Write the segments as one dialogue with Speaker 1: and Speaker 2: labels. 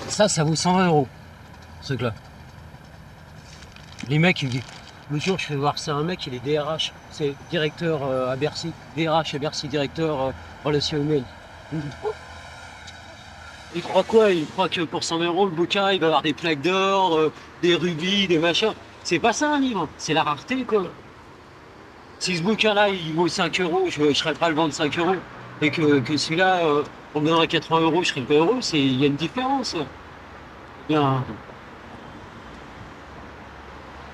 Speaker 1: Ça vaut 120 euros, ce truc-là. Les mecs, le jour, je fais voir ça, un mec, il est DRH, c'est directeur à Bercy, DRH à Bercy, directeur relations humaines. Il croit quoi? Il croit que pour 120 euros, le bouquin, il va avoir des plaques d'or, des rubis, des machins. C'est pas ça un livre, c'est la rareté, quoi. Si ce bouquin-là, il vaut 5 euros, je serais prêt à le vendre 5 euros. Et que celui-là, on me donnerait 80 euros, je serais pas heureux, il y a une différence. Bien.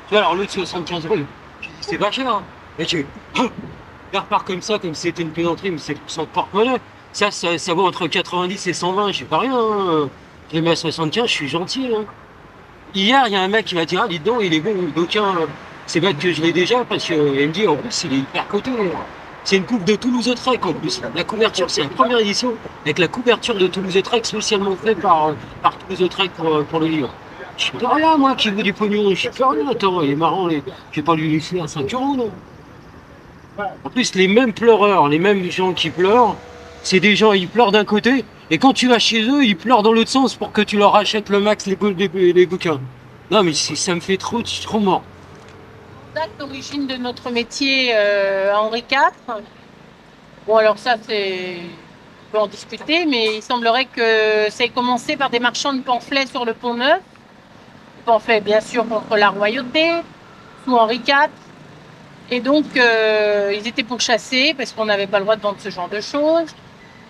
Speaker 1: Tu vois, alors l'autre 75 euros, je dis, c'est pas cher. Hein. Et tu il repart comme ça, comme si c'était une plaisanterie, mais c'est son porte-monnaie. Ça vaut entre 90 et 120, je sais pas rien. Hein. Je les mets à 75, je suis gentil. Hein. Hier, il y a un mec qui m'a dit, ah, dis donc, il est bon, le bouquin. C'est bête que je l'ai déjà, parce qu'il me dit, en plus, il est hyper coté. C'est une coupe de Toulouse-Lautrec en plus. La couverture, c'est la première édition, avec la couverture de Toulouse-Lautrec, spécialement faite par Toulouse-Lautrec pour le livre. Je suis pas rien, moi, qui veut du pognon. Je suis pas rien. Attends, il est marrant. Je vais pas lui laisser à 5 euros, non. En plus, les mêmes pleureurs, les mêmes gens qui pleurent, c'est des gens, ils pleurent d'un côté, et quand tu vas chez eux, ils pleurent dans l'autre sens pour que tu leur achètes le max les bouquins. Non, mais ça me fait trop, je suis trop mort.
Speaker 2: Date d'origine de notre métier Henri IV. Bon, alors ça, on peut en discuter, mais il semblerait que ça ait commencé par des marchands de pamphlets sur le Pont-Neuf. Des pamphlets, bien sûr, contre la royauté, sous Henri IV. Et donc, ils étaient pourchassés parce qu'on n'avait pas le droit de vendre ce genre de choses.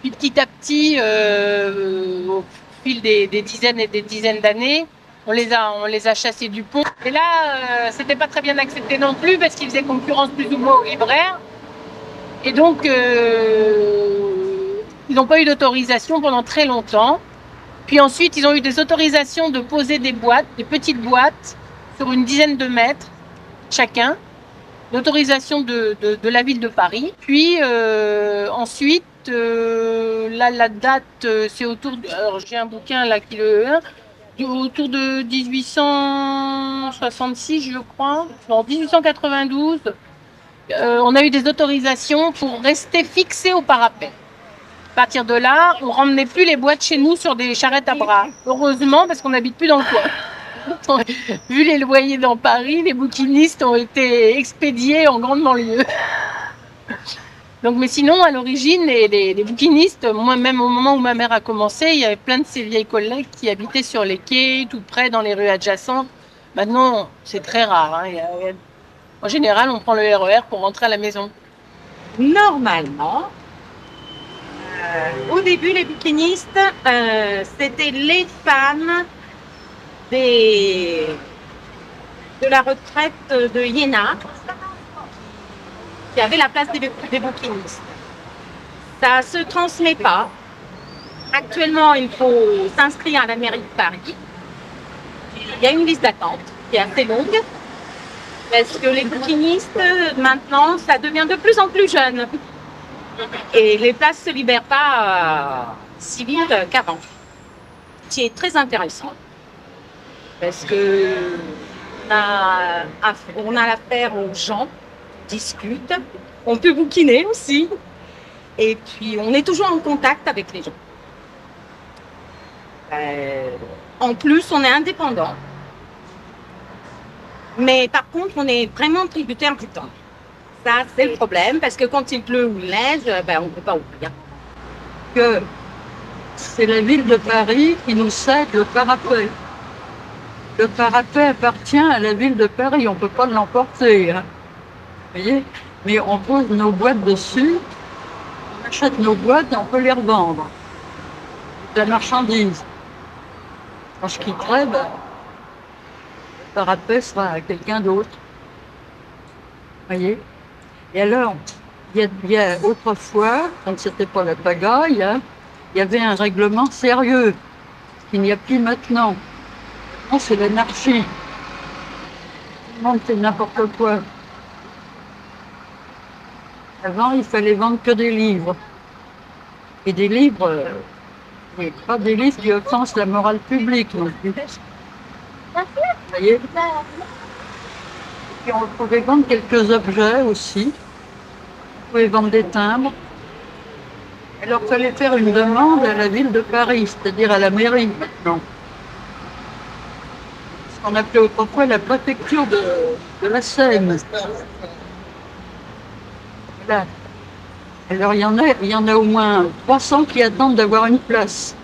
Speaker 2: Puis petit à petit, au fil des dizaines et des dizaines d'années, on les a chassés du pont. Et là, c'était pas très bien accepté non plus parce qu'ils faisaient concurrence plus ou moins aux libraires. Et donc, ils n'ont pas eu d'autorisation pendant très longtemps. Puis ensuite, ils ont eu des autorisations de poser des boîtes, des petites boîtes, sur une dizaine de mètres chacun. L'autorisation de la ville de Paris. Puis ensuite, là, la date, c'est autour de... Alors, j'ai un bouquin là qui le... autour de 1866, je crois. En 1892, on a eu des autorisations pour rester fixés au parapet. À partir de là, on ne ramenait plus les boîtes chez nous sur des charrettes à bras. Heureusement, parce qu'on n'habite plus dans le coin. Vu les loyers dans Paris, les bouquinistes ont été expédiés en grande banlieue. Donc, mais sinon, à l'origine, les bouquinistes, moi-même au moment où ma mère a commencé, il y avait plein de ces vieilles collègues qui habitaient sur les quais, tout près, dans les rues adjacentes. Maintenant, c'est très rare. Hein. En général, on prend le RER pour rentrer à la maison.
Speaker 3: Normalement, au début, les bouquinistes, c'était les femmes de la retraite de Iéna qui avait la place des bouquinistes. Ça ne se transmet pas. Actuellement, il faut s'inscrire à la mairie de Paris. Il y a une liste d'attente qui est assez longue parce que les bouquinistes, maintenant, ça devient de plus en plus jeune. Et les places ne se libèrent pas si vite qu'avant. Ce qui est très intéressant. Parce que on a l'affaire aux gens, on discute, on peut bouquiner aussi, et puis on est toujours en contact avec les gens. En plus, on est indépendant, mais par contre, on est vraiment tributaire du temps. Ça, c'est le problème, parce que quand il pleut ou il neige, on ne peut pas ouvrir.
Speaker 4: Que c'est la ville de Paris qui nous cède le parapet. Le parapet appartient à la ville de Paris, on ne peut pas l'emporter. Hein. Vous voyez? Mais on pose nos boîtes dessus, on achète nos boîtes et on peut les revendre. C'est de la marchandise. Quand je quitterai, le parapet sera à quelqu'un d'autre. Vous voyez? Et alors, il y a autrefois, quand c'était pas la pagaille, hein, il y avait un règlement sérieux, qu'il n'y a plus maintenant. Non, c'est l'anarchie. Tout le monde fait n'importe quoi. Avant, il fallait vendre que des livres. Et des livres, pas des livres qui offensent la morale publique non plus. Vous voyez? Et puis on pouvait vendre quelques objets aussi. On pouvait vendre des timbres. Alors, il fallait faire une demande à la ville de Paris, c'est-à-dire à la mairie maintenant. qu'on appelait autrefois la préfecture de la Seine. Voilà. Alors il y en a au moins 300 qui attendent d'avoir une place.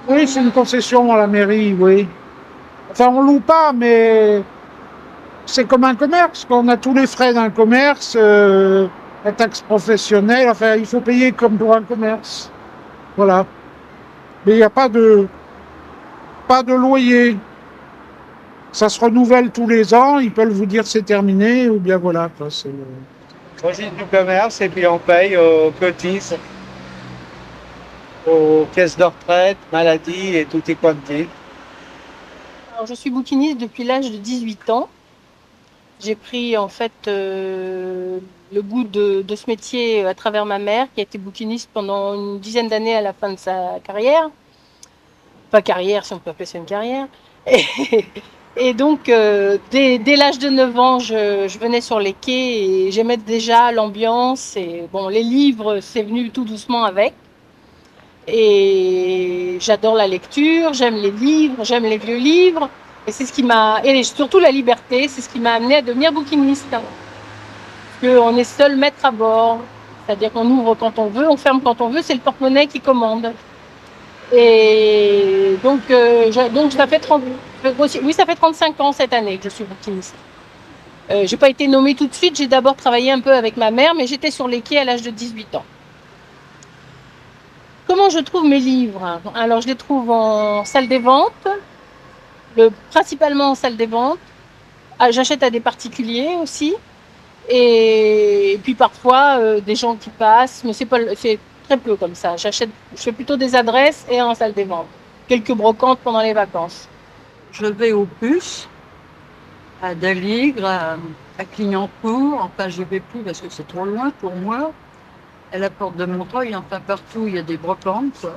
Speaker 5: Oui, c'est une concession à la mairie, oui. Enfin, on loue pas, mais c'est comme un commerce. On a tous les frais d'un commerce, la taxe professionnelle. Enfin, il faut payer comme pour un commerce. Voilà. Mais il n'y a pas de loyer. Ça se renouvelle tous les ans. Ils peuvent vous dire c'est terminé ou bien voilà. Quoi,
Speaker 6: Registre du commerce et puis on paye aux cotises, aux caisses de retraite, maladie et tout est quanti.
Speaker 2: Alors, je suis bouquiniste depuis l'âge de 18 ans. J'ai pris en fait le goût de ce métier à travers ma mère qui a été bouquiniste pendant une dizaine d'années à la fin de sa carrière. Pas carrière, si on peut appeler ça une carrière. Et donc, dès l'âge de 9 ans, je venais sur les quais et j'aimais déjà l'ambiance. Et bon, les livres, c'est venu tout doucement avec. Et j'adore la lecture, j'aime les livres, j'aime les vieux livres. Et c'est ce qui m'a, et surtout la liberté, c'est ce qui m'a amené à devenir bouquiniste. Parce qu'on est seul maître à bord. C'est-à-dire qu'on ouvre quand on veut, on ferme quand on veut, c'est le porte-monnaie qui commande. Et donc ça fait 35 ans cette année que je suis bouquiniste. J'ai pas été nommée tout de suite, j'ai d'abord travaillé un peu avec ma mère, mais j'étais sur les quais à l'âge de 18 ans. Comment je trouve mes livres? Alors je les trouve en salle des ventes, principalement en salle des ventes. J'achète à des particuliers aussi. Et puis parfois des gens qui passent, mais c'est très peu comme ça. Je fais plutôt des adresses et en salle des ventes. Quelques brocantes pendant les vacances.
Speaker 4: Je vais aux Puces, à Daligre, à Clignancourt. Enfin, je ne vais plus parce que c'est trop loin pour moi. À la porte de Montreuil, enfin partout, il y a des brocantes, quoi.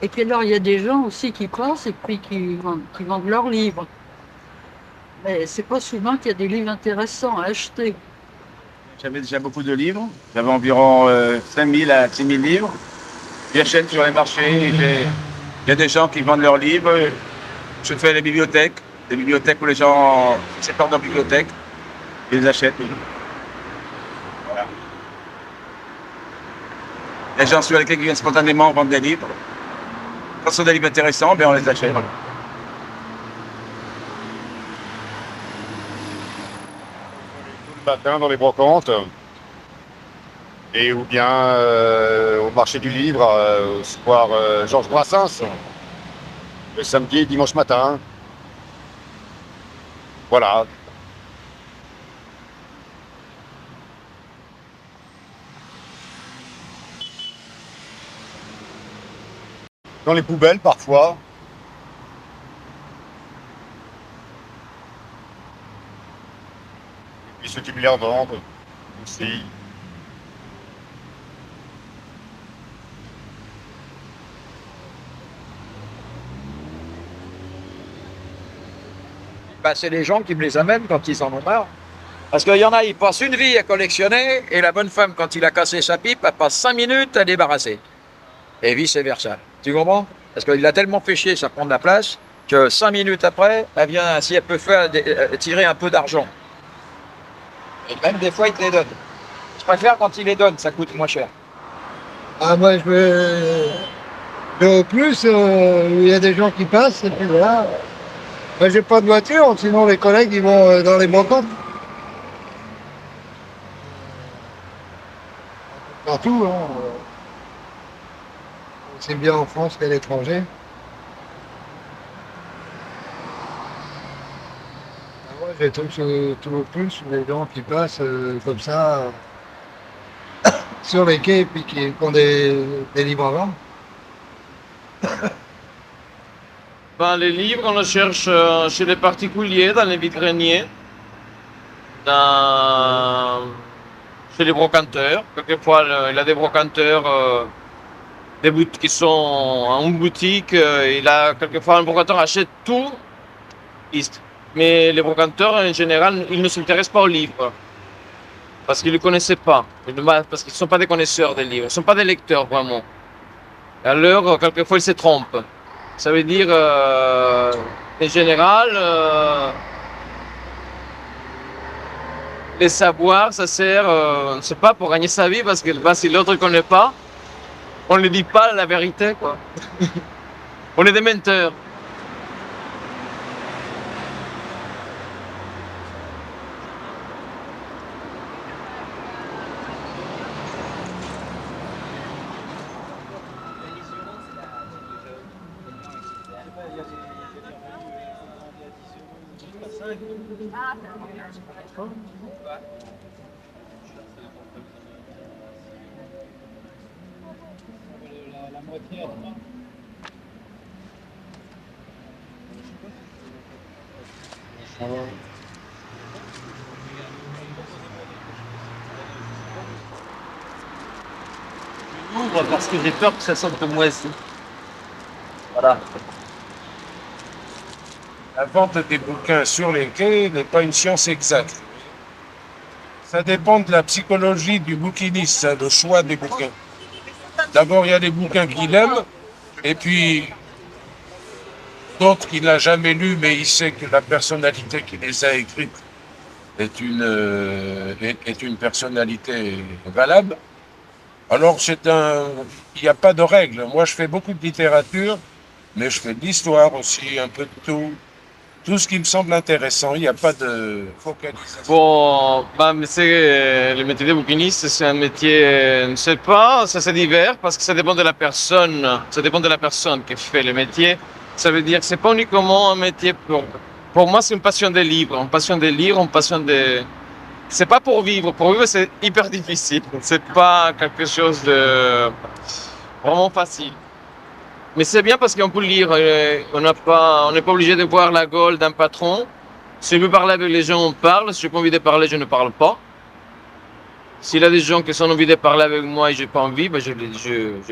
Speaker 4: Et puis alors, il y a des gens aussi qui passent et puis qui vendent leurs livres. Mais c'est pas souvent qu'il y a des livres intéressants à acheter.
Speaker 7: J'avais déjà beaucoup de livres. J'avais environ 5000 à 6000 livres. J'achète sur les marchés. Il y a des gens qui vendent leurs livres. Je fais les bibliothèques où les gens s'épargnent dans la bibliothèque. Ils les achètent. Voilà. Les gens sur lesquels qui viennent spontanément vendre des livres. Quand ce sont des livres intéressants, on les achète.
Speaker 8: Matin dans les brocantes et ou bien au marché du livre au square Georges Brassens le samedi et dimanche matin. Voilà. Dans les poubelles parfois. Et ceux qui me les revendent aussi.
Speaker 9: Ben, c'est les gens qui me les amènent quand ils en ont marre. Parce qu'il y en a, ils passent une vie à collectionner et la bonne femme, quand il a cassé sa pipe, elle passe 5 minutes à débarrasser. Et vice-versa. Tu comprends? Parce qu'il a tellement fait chier, ça prend de la place, que 5 minutes après, elle vient, si elle peut faire, tirer un peu d'argent. Et même des fois, il te les donne. Je préfère quand il les donne, ça coûte moins cher.
Speaker 10: Ah, moi, je vais au plus, il y a des gens qui passent, et puis voilà. Moi, j'ai pas de voiture, sinon les collègues, ils vont dans les brocantes. Partout, hein. C'est bien en France qu'à l'étranger. Moi, j'ai tout au plus, les gens qui passent comme ça, sur les quais, et puis qui ont des livres à vendre.
Speaker 11: Ben, les livres, on les cherche chez les particuliers, dans les vide-greniers, chez les brocanteurs. Quelquefois, il a des brocanteurs qui sont en boutique. Quelquefois, un brocanteur achète tout. Mais les brocanteurs, en général, ils ne s'intéressent pas aux livres. Parce qu'ils ne les connaissaient pas. Parce qu'ils ne sont pas des connaisseurs des livres. Ils ne sont pas des lecteurs, vraiment. Alors, quelquefois, ils se trompent. Ça veut dire, En général, les savoirs, ça sert, c'est pas pour gagner sa vie, parce que si l'autre ne connaît pas, on ne dit pas la vérité, quoi. On est des menteurs.
Speaker 1: J'ouvre parce que j'ai peur que ça sente moisi. Voilà.
Speaker 12: La vente des bouquins sur les quais n'est pas une science exacte. Ça dépend de la psychologie du bouquiniste, le choix des bouquins. D'abord, il y a des bouquins qu'il aime, et puis d'autres qu'il n'a jamais lus, mais il sait que la personnalité qui les a écrites est une personnalité valable. Alors, il n'y a pas de règle. Moi, je fais beaucoup de littérature, mais je fais de l'histoire aussi, un peu de tout. Tout ce qui me semble intéressant, il n'y a pas de focalisation.
Speaker 11: Bon, le métier de bouquiniste, c'est un métier, je ne sais pas, ça c'est divers parce que ça dépend de la personne. Ça dépend de la personne qui fait le métier. Ça veut dire que c'est pas uniquement un métier pour moi, c'est une passion des livres. Une passion des livres, une passion de. C'est pas pour vivre. Pour vivre, c'est hyper difficile. C'est pas quelque chose de vraiment facile. Mais c'est bien parce qu'on peut lire, on n'est pas obligé de voir la gueule d'un patron. Si je veux parler avec les gens, on parle. Si je n'ai pas envie de parler, je ne parle pas. S'il y a des gens qui ont envie de parler avec moi et je n'ai pas envie, je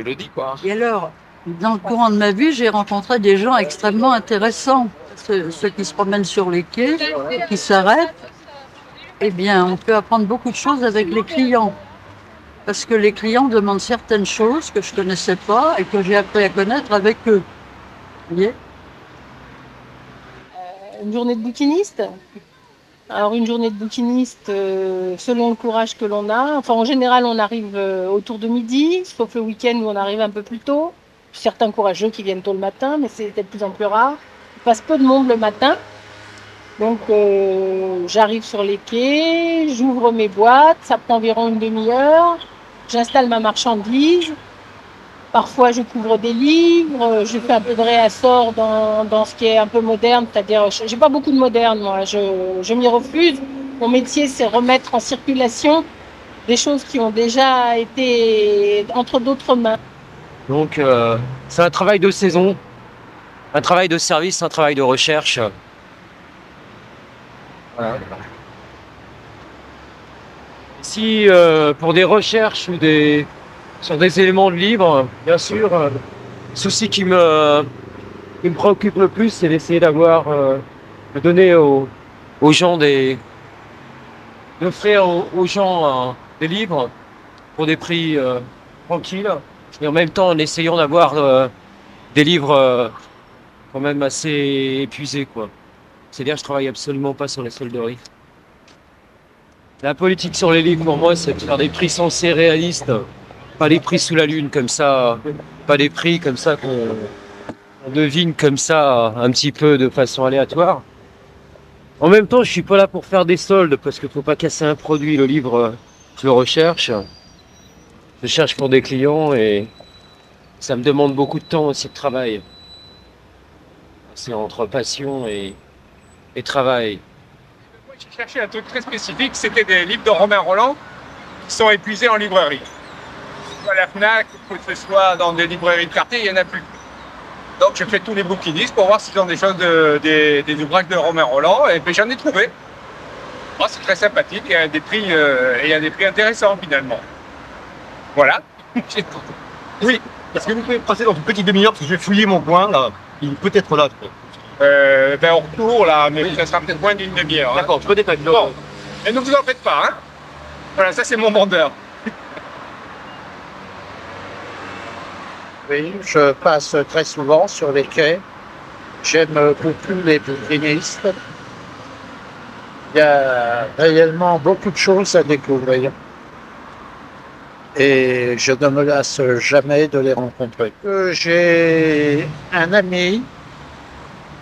Speaker 11: le dis, quoi.
Speaker 4: Et alors, dans le courant de ma vie, j'ai rencontré des gens extrêmement intéressants. Ceux qui se promènent sur les quais, qui s'arrêtent. Eh bien, on peut apprendre beaucoup de choses avec les clients. Parce que les clients demandent certaines choses que je ne connaissais pas et que j'ai appris à connaître avec eux. Vous voyez ?
Speaker 2: Une journée de bouquiniste. Alors une journée de bouquiniste, selon le courage que l'on a. Enfin, en général, on arrive autour de midi, sauf le week-end où on arrive un peu plus tôt. Certains courageux qui viennent tôt le matin, mais c'est de plus en plus rare. Il passe peu de monde le matin. Donc j'arrive sur les quais, j'ouvre mes boîtes, ça prend environ une demi-heure. J'installe ma marchandise. Parfois, je couvre des livres. Je fais un peu de réassort dans ce qui est un peu moderne. C'est-à-dire, j'ai pas beaucoup de moderne, moi. Je m'y refuse. Mon métier, c'est remettre en circulation des choses qui ont déjà été entre d'autres mains.
Speaker 1: Donc, c'est un travail de saison, un travail de service, un travail de recherche. Voilà. Si pour des recherches ou sur des éléments de livre, bien sûr, le souci qui me préoccupe le plus, c'est d'essayer de donner aux gens d'offrir aux gens des livres pour des prix tranquilles, et en même temps en essayant d'avoir des livres quand même assez épuisés, quoi. C'est-à-dire que je travaille absolument pas sur les solderies. La politique sur les livres, pour moi, c'est de faire des prix censés réalistes, pas des prix sous la lune comme ça, pas des prix comme ça qu'on devine comme ça un petit peu de façon aléatoire. En même temps, je suis pas là pour faire des soldes parce qu'il faut pas casser un produit. Le livre, je le recherche. Je cherche pour des clients et ça me demande beaucoup de temps aussi de travail. C'est entre passion et travail.
Speaker 13: J'ai cherché un truc très spécifique, c'était des livres de Romain Rolland qui sont épuisés en librairie. Que ce soit à la FNAC, que ce soit dans des librairies de quartier, il n'y en a plus. Donc j'ai fait tous les bouquinistes pour voir s'ils ont des choses des ouvrages de Romain Rolland, et puis j'en ai trouvé. Oh, c'est très sympathique, il y a des prix intéressants finalement. Voilà.
Speaker 8: Oui, est-ce que vous pouvez passer dans une petite demi-heure parce que je vais fouiller mon coin là. Il peut être là.
Speaker 13: On retourne là, mais ça sera peut-être moins d'une demi-heure. Hein.
Speaker 8: D'accord, je peux détailler.
Speaker 13: Bon, et ne vous en faites pas, hein. Voilà, ça c'est mon vendeur.
Speaker 6: Oui, je passe très souvent sur les quais.
Speaker 14: J'aime beaucoup les bouquinistes. Il y a réellement beaucoup de choses à découvrir. Et je ne me lasse jamais de les rencontrer. J'ai un ami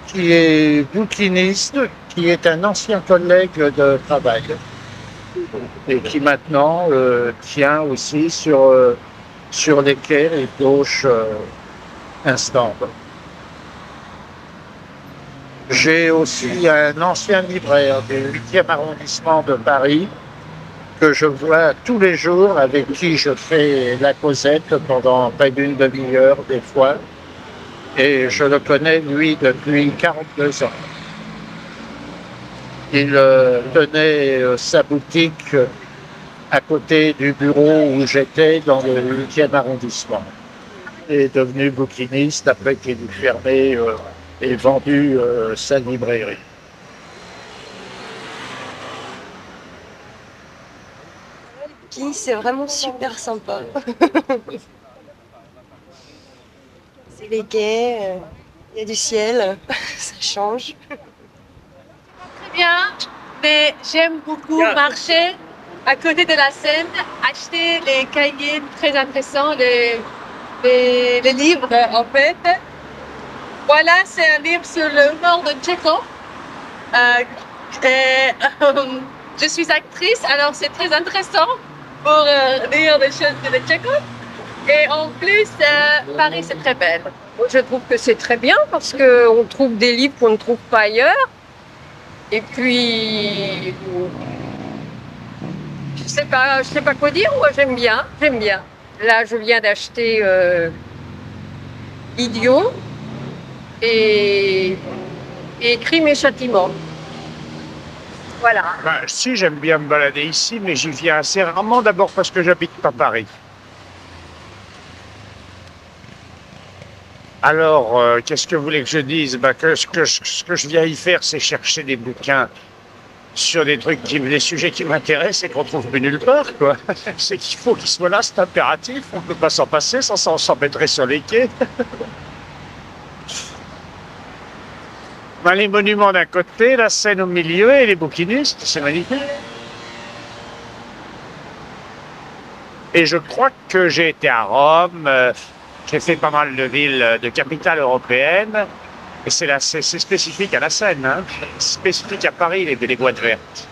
Speaker 14: qui est bouquiniste, qui est un ancien collègue de travail et qui maintenant tient aussi sur les quais et gauche un stand. J'ai aussi un ancien libraire du 8e arrondissement de Paris que je vois tous les jours, avec qui je fais la causette pendant près d'une demi-heure des fois. Et je le connais, lui, depuis 42 ans. Il tenait sa boutique à côté du bureau où j'étais dans le 8e arrondissement. Il est devenu bouquiniste après qu'il ait fermé et vendu sa librairie.
Speaker 15: C'est vraiment super sympa. C'est les quais, il y a du ciel, ça change.
Speaker 16: Très bien, mais j'aime beaucoup marcher à côté de la Seine, acheter les cahiers très intéressants, les livres en fait. Voilà, c'est un livre sur l'humour de Tchekhov. Je suis actrice, alors c'est très intéressant pour lire des choses de Tchekhov. Et en plus, Paris, c'est très belle.
Speaker 17: Moi, je trouve que c'est très bien parce qu'on trouve des livres qu'on ne trouve pas ailleurs. Et puis, je sais pas quoi dire. Moi, j'aime bien. Là, je viens d'acheter Idiot et Crime et Châtiment. Voilà.
Speaker 5: Ben, si, j'aime bien me balader ici, mais j'y viens assez rarement, d'abord parce que j'habite pas Paris. Alors, qu'est-ce que vous voulez que je dise? Ben, ce que je viens y faire, c'est chercher des bouquins sur des sujets qui m'intéressent et qu'on trouve plus nulle part, quoi. C'est qu'il faut qu'ils soient là, c'est impératif. On ne peut pas s'en passer, sans on s'embêterait sur les quais. Ben, les monuments d'un côté, la Seine au milieu et les bouquinistes, c'est magnifique. Et je crois que j'ai été à Rome, j'ai fait pas mal de villes, de capitales européennes, et c'est spécifique à la Seine, hein. Spécifique à Paris, les boîtes vertes.